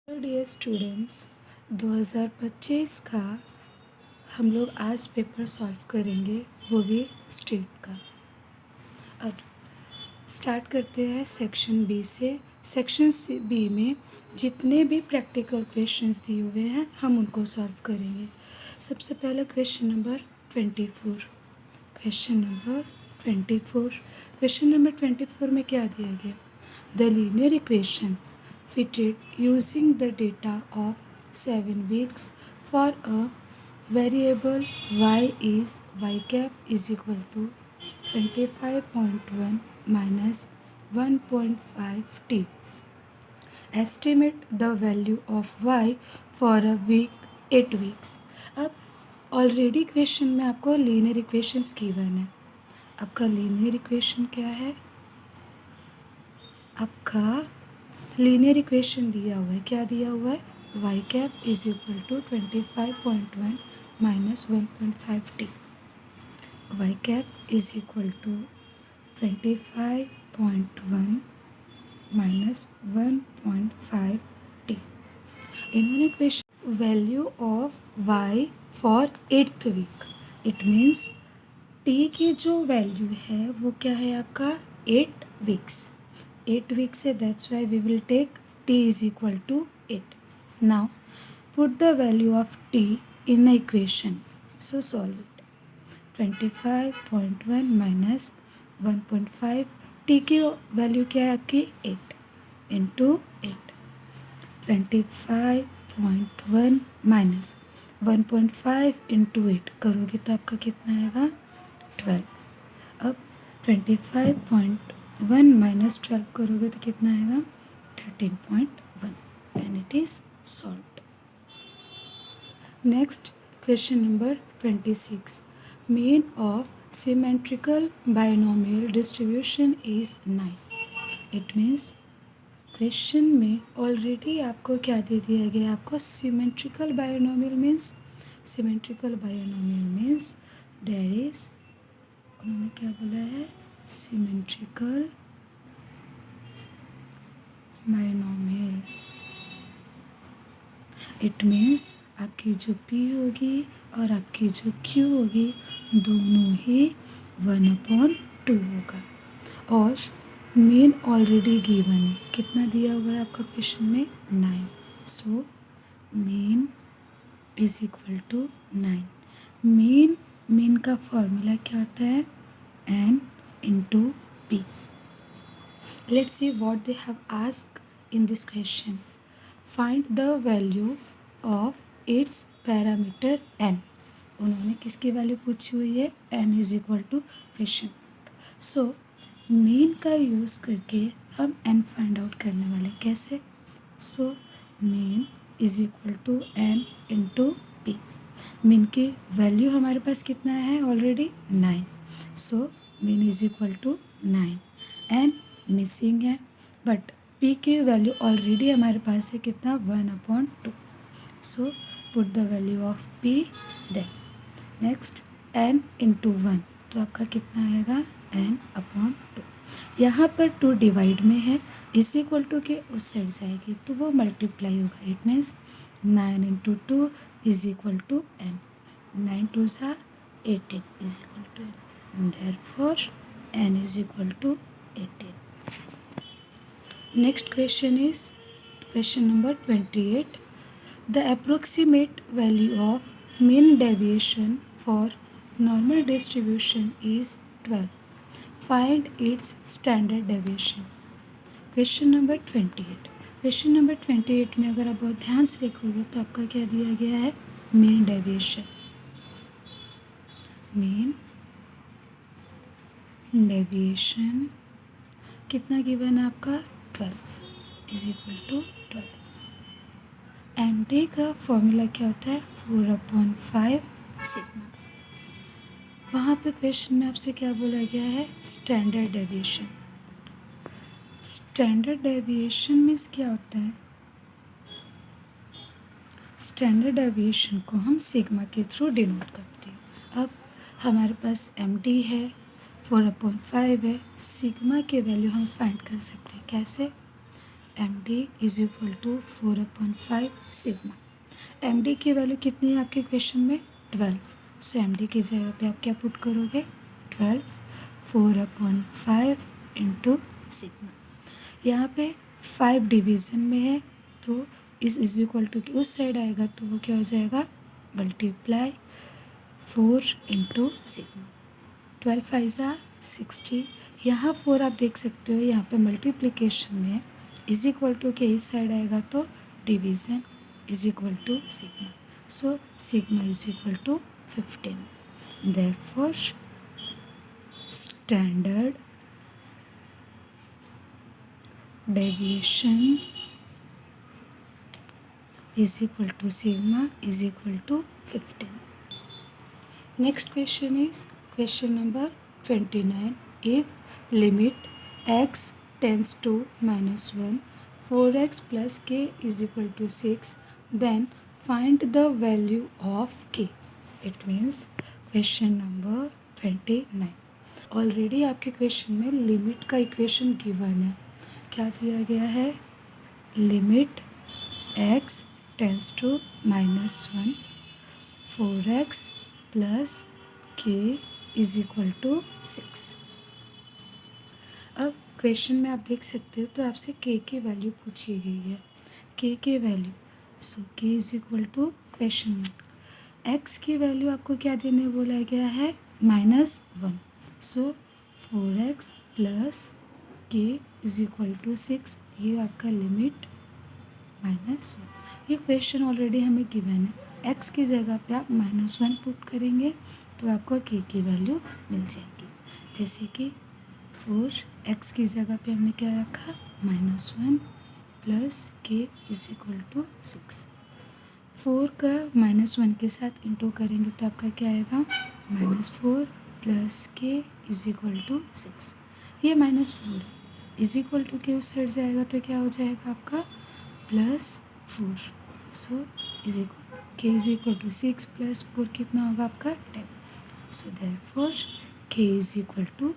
Dear students, 2025 का हम लोग आज पेपर सॉल्व करेंगे, वो भी स्टेट का। अब स्टार्ट करते हैं सेक्शन बी से। सेक्शन बी में जितने भी प्रैक्टिकल क्वेश्चंस दिए हुए हैं हम उनको सॉल्व करेंगे। सबसे पहले क्वेश्चन नंबर 24। क्वेश्चन नंबर 24 में क्या दिया गया? The linear equation fitted using the data of 7 weeks for a variable y is y cap is equal to 25.1 minus 1.5 t. Estimate the value of y for a week 8 weeks. अब already question में आपको linear equations given है। आपका linear equation क्या है? आपका linear equation दिया हुआ है। क्या दिया हुआ है? Y cap is equal to 25.1 minus 1.5 t. Y cap is equal to 25.1 minus 1.5 t. इन्होंने question value of y for 8th week. It means t की जो वैल्यू है वो क्या है आपका? 8 वीक्स। 8 weeks है, that's why we will take t is equal to 8. Now put the value of t in the equation. So solve it. 25.1 minus 1.5, t की value क्या है आपकी? 8 इंटू 8। 25.1 माइनस 1.5 इंटू 8 करोगे तो आपका कितना आएगा? 12। अब 25.1 माइनस 12 करोगे तो कितना आएगा? 13.1 and it is solved. Next question number 26। Mean of symmetrical binomial distribution is 9। It means question में ऑलरेडी आपको क्या दे दिया गया? आपको symmetrical binomial means there is, उन्होंने क्या बोला है? Symmetrical binomial. इट मीन्स आपकी जो P होगी और आपकी जो Q होगी दोनों ही 1/2 होगा। और मीन ऑलरेडी गिवन है। कितना दिया हुआ है आपका क्वेश्चन में? 9। So mean is equal to 9। Mean का फॉर्मूला क्या होता है? n इंटू पी। Let's see what they have asked in this question. Find the value of its parameter n. उन्होंने किसकी वैल्यू पूछी हुई है? n is equal to question. So mean का यूज़ करके हम n फाइंड आउट करने वाले। कैसे? So mean is equal to n into पी। मीन की वैल्यू हमारे पास कितना है? Already 9। So mean is equal to 9 and missing है, बट p की वैल्यू ऑलरेडी हमारे पास है कितना? 1/2। So put the value of p then next n into 1, तो आपका कितना आएगा? n/2। यहाँ पर 2 डिवाइड में है, इज इक्वल टू के उस साइड जाएगी तो वो मल्टीप्लाई होगा। It means 9 into 2 is equal to n। 9 2 सा 18 is equal to n। Therefore n is equal to 18। Next question is question number 28. The approximate value of mean deviation for normal distribution is 12. Find its standard deviation. Question number 28. Question number 28 में अगर आप बहुत ध्यान से देखोगे तो आपका क्या दिया गया है? mean deviation। mean deviation कितना गिवन है आपका? 12 इज इक्वल टू 12। MD का फॉर्मूला क्या होता है? 4/5 सिग्मा। वहाँ पे क्वेश्चन में आपसे क्या बोला गया है? Standard deviation. Standard deviation means क्या होता है? स्टैंडर्ड डेविएशन को हम सिग्मा के थ्रू डिनोट करते हैं। अब हमारे पास MD है, 4/5 है, सिग्मा के वैल्यू हम फाइंड कर सकते हैं। कैसे? M D is equal to 4/5 sigma. M D की वैल्यू कितनी है आपके क्वेश्चन में 12। सो एम डी की जगह पे आप क्या पुट करोगे 12 4/5 इंटू सिग्मा। यहाँ पे 5 डिवीज़न में है तो इज इक्वल टू की उस साइड आएगा तो वो क्या हो जाएगा मल्टीप्लाई 4 इंटू सिग्मा। 12 फाइजा 60। यहाँ 4 आप देख सकते हो यहाँ पे मल्टीप्लिकेशन में इज इक्वल टू के इस साइड आएगा तो division is equal to sigma. So sigma is equal to 15। Therefore standard deviation is equal to sigma is equal to 15. Next question is question number 29. If limit x tends to -1, 4x plus k is equal to 6, then find the value of k. It means question number 29. Already आपके question में limit का equation given है। क्या दिया गया है limit x tends to -1 4x plus k is equal to 6। अब question में आप देख सकते हो तो आपसे k की वैल्यू पूछी गई है। k की value so k is equal to question में x की वैल्यू आपको क्या देने बोला गया है -1। सो 4x plus k is equal to 6। ये आपका लिमिट -1। ये क्वेश्चन ऑलरेडी हमें गिवन है। x की जगह पे आप -1 पुट करेंगे तो आपको k की वैल्यू मिल जाएगी। जैसे कि 4x की जगह पे हमने क्या रखा -1 plus k is equal to 6। 4 का -1 के साथ इंटू करेंगे तो आपका क्या आएगा -4 plus k is equal to 6। ये -4 है इज इक्वल टू के उस साइड जाएगा तो क्या हो जाएगा आपका +4। So is equal k is equal to 6 + 4 कितना होगा आपका 10। So therefore k is equal to